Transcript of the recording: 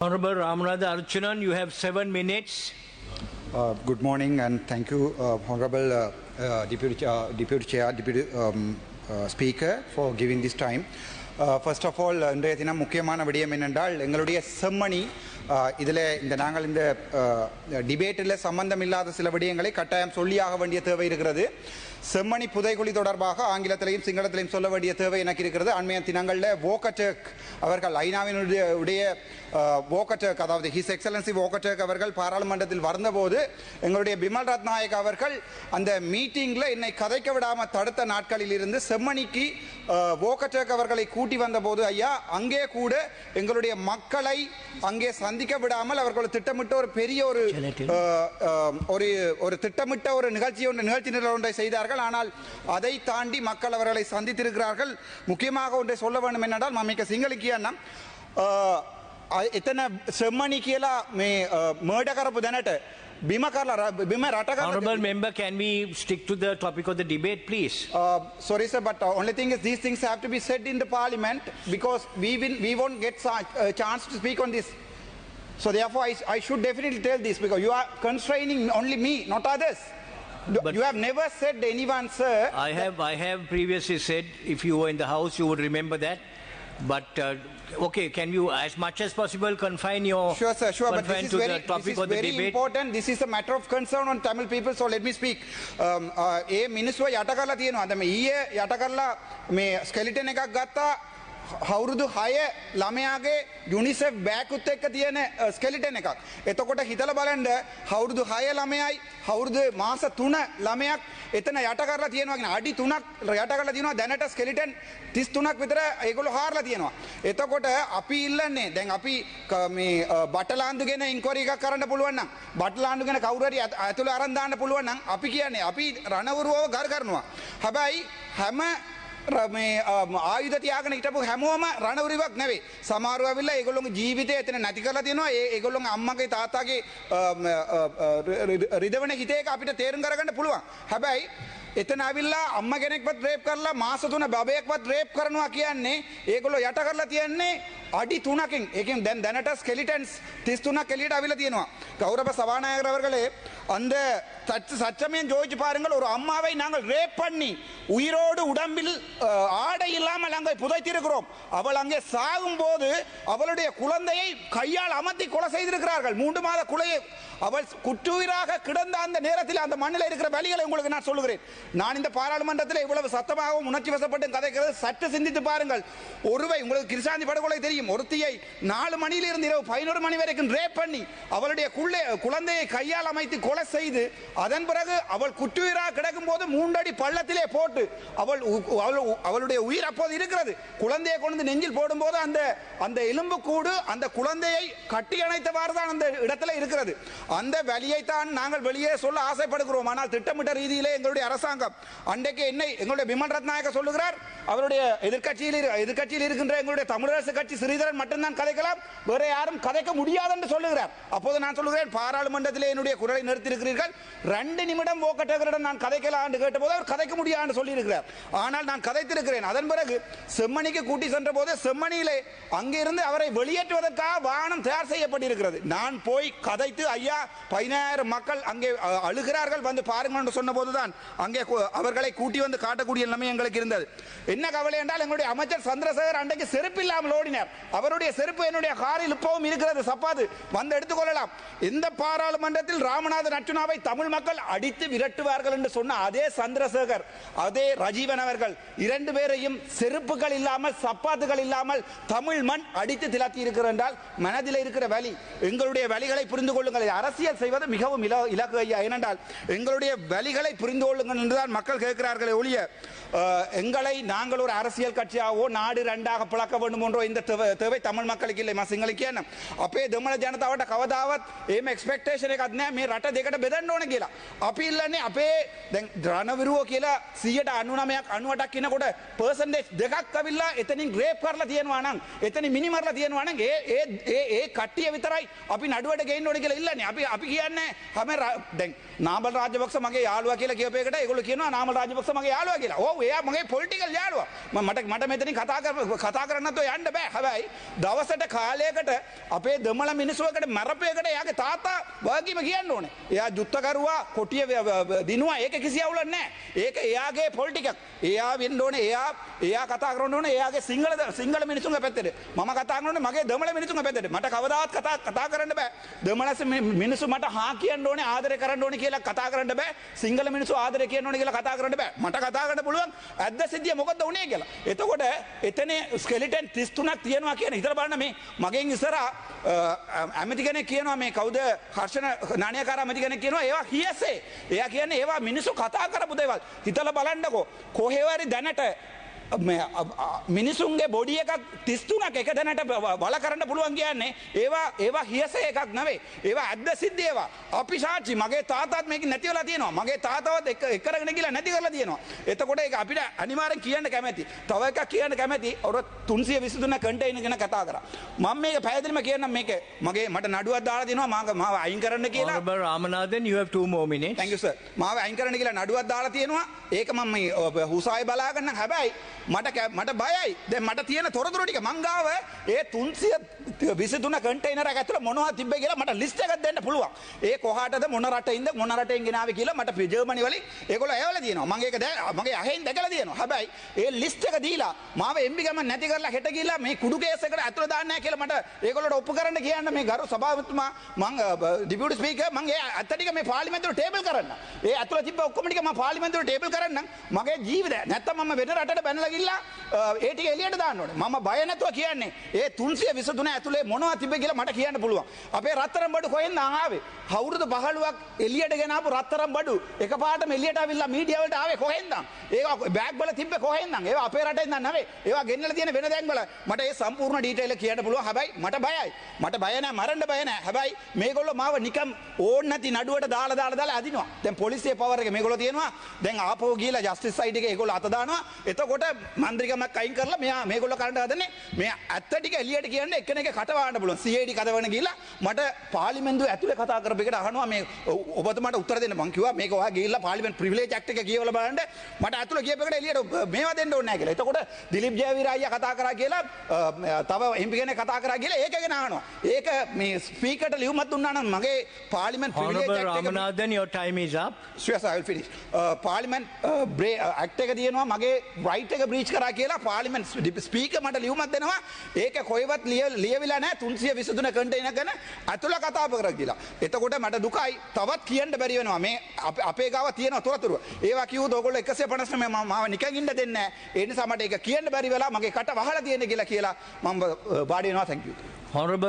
Honorable Ramanatha Archunan, you have 7 minutes. Good morning and thank you, Honorable Deputy Chair, Deputy Speaker, for giving this time. First of all, இன்றைய தினம் முக்கியமான விடயம் என்னென்றால் எங்களுடைய செம்மணி இதில் நாங்கள் இந்த டிபேட்டில் சம்பந்தம் இல்லாத சில விடயங்களை கட்டாயம் சொல்லியாக வேண்டிய தேவை இருக்கிறது. செம்மணி புதைகுழி தொடர்பாக ஆங்கிலத்திலையும் சிங்களத்திலையும் சொல்ல வேண்டிய தேவை எனக்கு இருக்கிறது. அண்மைய தினங்களில் வோகட்டர்க் அவர்கள் ஐநாவினுடைய வோகட்டர்க், அதாவது ஹிஸ் எக்ஸலன்சி வோகட்டர்க் அவர்கள் பாராளுமன்றத்தில் வந்தபோது எங்களுடைய பிமல் ரத்நாயக் அவர்கள் அந்த மீட்டிங்கில் என்னை கதைக்க விடாமல் தடுத்த நாட்களில் இருந்து செம்மணிக்கு வோகட்டர்க் அவர்களை கூட்டி வந்தபோது ஐயா அங்கே கூட எங்களுடைய மக்களை அங்கே சந்திக்க விடாமல் அவர்கள் திட்டமிட்ட ஒரு பெரிய ஒரு திட்டமிட்ட ஒரு நிகழ்ச்சி நிரல் ஒன்றை செய்தார்கள். ஆனால் அதை தாண்டி மக்கள் அவர்களை சந்தித்திருக்கிறார்கள். முக்கியமாக ஒன்றை சொல்ல வேண்டும் என்னென்றால் மம்மிக்க சிங்களிக்கியா එතන සෙම්මණි කියලා මේ මර්ඩර් කරපු දැනට බිම රට කරලා. Honorable member, can we stick to the topic of the debate, please? Sorry sir, but only thing is these things have to be said in the parliament because we won't get a chance to speak on this. So therefore I should definitely tell this because you are constraining only me, not others. But you have never said anyone, sir. I have previously said, if you were in the house you would remember that. But okay, can you as much as possible confine your sure sir, sure, but this is very important. This is a matter of concern on Tamil people, so let me speak. ඒ මිනිස්සුව යට කරලා තියෙනවා. දැන් ඊයේ යට කරලා මේ ස්කෙලිටන් එකක් ගත්තා අවුරුදු 6 ළමයාගේ යුනිසෙෆ් බෑග් එක්ක තියෙන ස්කෙලිටන් එකක්. එතකොට හිතලා බලන්න අවුරුදු 6 ළමයයි අවුරුදු මාස 3 ළමයක් එතන යට කරලා තියෙනවා කියන අඩි 3ක් යට කරලා තියෙනවා. දැනට ස්කෙලිටන් 33ක් විතර ඒගොල්ලෝ හාරලා තියෙනවා. එතකොට අපි ඉල්ලන්නේ දැන් අපි මේ බටලාන්දුගෙන ඉන්ක්වයරි එකක් කරන්න පුළුවන් නම් බටලාන්දුගෙන කවුරු හරි ඇතුළේ අරන් දාන්න පුළුවන් නම් අපි කියන්නේ අපි රණවුරුවව ගර කරනවා. හැබැයි හැම මේ ආයුධ තියාගෙන හිටපු හැමෝම රණවුරුවක් නෙවෙයි. සමහරව ඇවිල්ලා ඒගොල්ලෝගේ ජීවිතය එතන නැති කරලා තියෙනවා. ඒගොල්ලෝගේ අම්මගේ තාත්තාගේ රිදවන හිතේක අපිට තේරුම් කරගන්න පුළුවන්. හැබැයි එතන ඇවිල්ලා අම්මා කෙනෙක්වත් රේප් කරලා මාස 3 බබයෙක්වත් රේප් කරනවා කියන්නේ ඒගොල්ලෝ යට කරලා තියන්නේ අඩි 3කින්. ඒකෙන් දැනට ස්කෙලිටන්ස් 33ක් එළියට අවිලා තියෙනවා. கௌரவ சபாநாயகர் அவர்களே, அந்த சச்சமயம் ஜோதிச்சு பாருங்கள், ஒரு அம்மாவை நாங்கள் ரேப் பண்ணி உயிரோடு உடம்பில் ஆடை இல்லாமல் அங்கே புதைத்திருக்கிறோம். அவள் அங்கே சாகும் போது அவளுடைய குழந்தையை கையால் அமர்த்தி கொலை செய்திருக்கிறார்கள். 3 மாத குலையை அவள் குற்றுயிராக கிடந்த அந்த நேரத்தில் அந்த மண்ணில் இருக்கிற வலிகளை உங்களுக்கு நான் சொல்லுகிறேன். நான் இந்த பாராளுமன்றத்தில் இவ்வளவு சத்தமாகவும் உணர்ச்சி வசப்பட்டு கதைக்கிறது சற்று சிந்தித்து பாருங்கள். ஒருவை உங்களுக்கு கிருஷாந்தி படுகொலை தெரியும். ஒருத்தியை 4 மணியிலிருந்து இரவு 11 மணி வரைக்கும் ரேப் பண்ணி அவளுடைய குழந்தையை கையால் அமைத்து கொலை செய்து அதன் பிறகு அவள் குற்றுயிராக கிடக்கும் போது 3 அடி பள்ளத்திலே போட்டு அவளுடைய உயிர் அப்போது இருக்கிறது. குழந்தையை கொண்டு நெஞ்சில் போடும்போது அந்த எலும்பு கூடு அந்த குழந்தையை கட்டி அணைத்தவாறு தான் அந்த இடத்துல இருக்கிறது. அந்த வலியை தான் நாங்கள் வெளியே சொல்ல ஆசைப்படுகிறோம். ஆனால் திட்டமிட்ட ரீதியிலே எங்களுடைய அரசாங்கம் அன்றைக்கு எங்களுடைய பிமல் ரத்நாயக்க சொல்லுகிறார், அவருடைய எதிர்கட்சியில் இருக்கின்ற எங்களுடைய தமிழரசு கட்சி ஸ்ரீதரன் மட்டும்தான் கதைக்கலாம், வேற யாரும் கதைக்க முடியாது என்று சொல்லுகிறார். அப்போது நான் சொல்லுகிறேன், பாராளுமன்றத்திலே என்னுடைய குரலை நிறுத்தியிருக்கிறீர்கள், 2 நிமிடம் வோக்கட்டர்களிடம் நான் கதைக்கலாம் என்று கேட்டபோது அவர் கதைக்க முடியாது சொல்லியிருக்கிறார். ஆனால் நான் கதைத்திருக்கிறேன். அதன் பிறகு செம்மணிக்கு கூட்டி சென்ற போது செம்மணியிலே அங்கிருந்து அவரை வெளியேற்றுவதற்காக வாகனம் தயார் செய்யப்பட்டிருக்கிறது. நான் போய் கதைத்து ஐயா 10000 மக்கள் அங்கே அழுகிறார்கள் வந்து பாருங்கள் என்று சொன்ன போதுதான் அங்கே அவர்களை கூட்டி வந்து காட்டக்கூடிய நிலைமை எங்களுக்கு இருந்தது. என்ன கவலை என்றால் எங்களுடைய அமைச்சர் சந்திரசேகர் அன்றைக்கு செருப்பு இல்லாமல் ஓடினார். அவருடைய செருப்பு என்னுடைய காரில் இப்பவும் இருக்கிறது, சப்பாது வந்து எடுத்துக்கொள்ளலாம். இந்த பாராளுமன்றத்தில் ராமநாதன் அர்ச்சுனாவை தமிழ் மக்கள் அடித்து விரட்டுவார்கள் என்று சொன்ன அதே சந்திரசேகர் அதே ரஜீவன் அவர்கள் 2 பேரையும் செருப்புகள் இல்லாமல் சப்பாத்துகள் இல்லாமல் தமிழ் மண் அடித்து திலத்தி இருக்கிறார் என்றால் மனதில் இருக்கிற வலி, எங்களுடைய வலிகளை புரிந்து கொள்ளுங்கள். அரசியல் செய்வது மிகவும் இலக்கு ஐயா. ஏனென்றால் எங்களுடைய வலிகளை புரிந்து கொள்ளுங்கள் என்றுதான் மக்கள் கேட்கிறார்களே ஒழிய எங்களை நாங்கள் ஒரு அரசியல் கட்சியாகவோ நாடு 2ஆக பிளக்க வேண்டும் என்றோ இந்த தேவை தமிழ் மக்களுக்கு இல்லை. සිංහල කියන්න අපේ දෙමළ ජනතාවට කවදාවත් එහෙම එක්ස්පෙක්ටේෂන් එකක් නැහැ මේ රට දෙකට බෙදන්න ඕන කියලා. අපි ඉල්ලන්නේ අපේ දැන් රණවිරුවෝ කියලා 99ක් 98ක් කියනකොට පර්සන්ටේජ් දෙකක් අවිල්ලා එතනින් රේප් කරලා තියෙනවා නම් එතනින් මිනිමරලා තියෙනවා නම් ඒ කට්ටිය විතරයි අපි නඩුවට ගේන්න ඕනේ කියලා ඉල්ලන්නේ. අපි අපි කියන්නේ හැම දැන් නාමල් රාජපක්ෂ මගේ යාළුවා කියලා කියපේකට ඒගොල්ලෝ කියනවා නාමල් රාජපක්ෂ මගේ යාළුවා කියලා. ඔව් එයා මගේ පොලිටිකල් යාළුවා. මට මෙතනින් කතා කරන්න නැතුව යන්න බෑ. හැබැයි දවසට කාලයකට අපේ දෙමළ මිනිස්සුවකට මරපේකට එයාගේ තාත්තා වගකීම කියන්න ඕනේ. එයා ජුත්ත කරුවා කොටිය දිනුවා ඒක කිසි අවුලක් නැහැ. ඒක එයාගේ පොලිටිකක්. එයා වෙන්න ඕනේ එයා කතා කරන්න ඕනේ එයාගේ සිංහල මිනිස්සුන්ගේ පැත්තට. මම කතා කරන්නේ මගේ දෙමළ මිනිස්සුන්ගේ පැත්තට. මට කවදාවත් කතා කරන්න බෑ. දෙමළ මිනිස්සු මට හා කියන්න ඕනේ ආදරය කරන්න ඕනේ කියලා කතා කරන්න බෑ. සිංහල මිනිස්සු ආදරය කියන්න ඕනේ කියලා කතා කරන්න බෑ. මට කතා කරන්න පුළුවන් ඇද්ද සිද්ධිය මොකද්ද උනේ කියලා. එතකොට එතන ස්කෙලිටන් 33ක් තියෙනවා කියන හිතලා බලන්න මේ මගෙන් ඉස්සරහා ඇමති කෙනෙක් කියනවා මේ කවුද හර්ෂණ නාණ්‍යකාර ඇමති කෙනෙක් කියනවා ඒවා හියසේ. එයා කියන්නේ ඒවා මිනිස්සු කතා කරපු දේවල්. හිතලා බලන්නකෝ කොහෙවරි දැනට මිනිසුන්ගේ බොඩි එකක් 33ක් එක දැනට වල කරන්න පුළුවන් කියන්නේ ඒවා හියසේ එකක් නෙවෙයි. ඒවා ඇද්ද සිද්ධ ඒවා. අපි සාක්ෂි මගේ තාතාත් මේක නැති වෙලා තියෙනවා. මගේ තාතවත් එක කරගෙන ගිහලා නැති කරලා තියෙනවා. එතකොට ඒක අපිට අනිවාර්යෙන් කියන්න කැමැති. තව එකක් කියන්න කැමැති. ඔර 323 කන්ටේනර් ගැන කතා කරා. මම මේක පැහැදිලිම කියන්නම් මේක මට නඩුවක් දාලා තියෙනවා මාව අයින් කරන්න කියලා. Honorable Ramanathan, you have 2 more minutes. Thank you sir. මාව අයින් කරන්න කියලා නඩුවක් දාලා තියෙනවා. ඒක මම මේ හුසායි බලා ගන්න. හැබැයි මට බයයි. දැන් මට තියෙන තොරතුරු ටික මං ගාව ඒ 323 කන්ටේනර් එක ඇතුළේ මොනවද තිබ්බේ කියලා මට ලිස්ට් එකක් දෙන්න පුළුවන්. ඒ කොහාටද මොන රටින්ද මොන රටෙන් ගෙනාවේ කියලා මට ජර්මනි වලින් ඒගොල්ලෝ ඇවලා තියෙනවා. මම ඒක මගේ අහෙන් දැකලා තියෙනවා. හැබැයි ඒ ලිස්ට් එක දීලා මාව එම්බි ගමන් නැති කරලා හෙට ගිහලා මේ කුඩු කේස් එකට ඇතුළේ දාන්න නැහැ කියලා මට ඒගොල්ලෝට ඔප්පු කරන්න කියන්න මේ ගරු සභාපතිතුමා මං ඩිපියුටි ස්පීකර් මං ඒ අත්ත ටික මේ පාර්ලිමේන්තුවට ටේබල් කරන්න. ඒ ඇතුළේ තිබ්බ ඔක්කොම ටික මම පාර්ලිමේන්තුවට ටේබල් කරන්න මගේ ජීවිතය. නැත්තම් මම වෙන රටට බැනලා ගිහලා ඒ ටික එළියට දාන්න ඕනේ. මම බය නැතුව කියන්නේ ඒ 323 ඇතුලේ මොනවද තිබ්බේ කියලා මට කියන්න පුළුවන්. අපේ රත්තරන් බඩු කොහෙන්ද ආවේ? අවුරුදු 15ක් එළියට ගෙන ආපු රත්තරන් බඩු එකපාරටම එළියට ආවිල්ලා මීඩියා වලට ආවේ කොහෙන්ද? ඒවා බෑග් වල තිබ්බේ කොහෙන්ද? ඒවා අපේ රටේ ඉඳන් නෙවෙයි. ඒවා ගෙන්නලා තියෙන වෙන තැන් වල. මට ඒ සම්පූර්ණ ඩීටේල් එක කියන්න පුළුවන්. හැබැයි මට බයයි. මට බය නැහැ මරන්න බය නැහැ. හැබැයි මේගොල්ලෝ මාව නිකම් ඕන් නැති නඩුවට දාලා අදිනවා. දැන් පොලිසිය පවර් එක මේගොල්ලෝ තියෙනවා. දැන් ආපහු ගිහලා ජස්ටිස් සයිඩ් එකේ ඒගොල්ලෝ අත දානවා. එතකොට මන්ත්‍රීකමක් අයින් කරලා මෙයා මේගොල්ලෝ කරන්න හදන්නේ මේ ඇත්ත ටික එළියට කියන්නේ එක්කෙනෙක් කට වහන්න පුළුවන්. CID කදවන ගිහලා මට පාර්ලිමේන්තුව ඇතුලේ කතා කරපු එකට අහනවා මේ ඔබතුමාට උත්තර දෙන්න. මං කිව්වා මේක ඔයා ගිහලා පාර්ලිමේන්තු ප්‍රිවිලේජ් ඇක්ට් එක කියවලා බලන්න මට ඇතුලේ කියපු එකට එළියට මේවා දෙන්න ඕනේ නැහැ කියලා. එතකොට දිලීප් ජයවීර අයියා කතා කරා කියලා තව MP කෙනෙක් කතා කරා කියලා ඒක ගැන අහනවා. ඒක මේ ස්පීකර්ට ලියුමක් දුන්නා නම් මගේ පාර්ලිමේන්තු ප්‍රිවිලේජ් ඇක්ට් එක Honorable Ramanathan, your time is up. Yes, I will finish. පාර්ලිමේන්තු ඇක්ට් එක තියෙනවා මගේ රයිට් එක බ්‍රීච් කරා කියලා පාර්ලිමේන්තු ස්පීකර් මට ලියුමක් දෙනවා. ඒක කොහෙවත් ලියවිලා නැහැ 323 කන්ටේනර් ගැන අතුල කතා කරා කියලා. එතකොට මට දුකයි තවත් කියන්න බැරි වෙනවා. මේ අපේ ගාව තියෙන තොරතුරු. ඒවා කිව්වොත් ඔයගොල්ලෝ 159 මාව නිකන් ඉන්න දෙන්නේ නැහැ. ඒ නිසා මට ඒක කියන්න බැරි වෙලා මගේ කට වහලා තියෙන කියලා මම වාඩි වෙනවා. Thank you. Honorable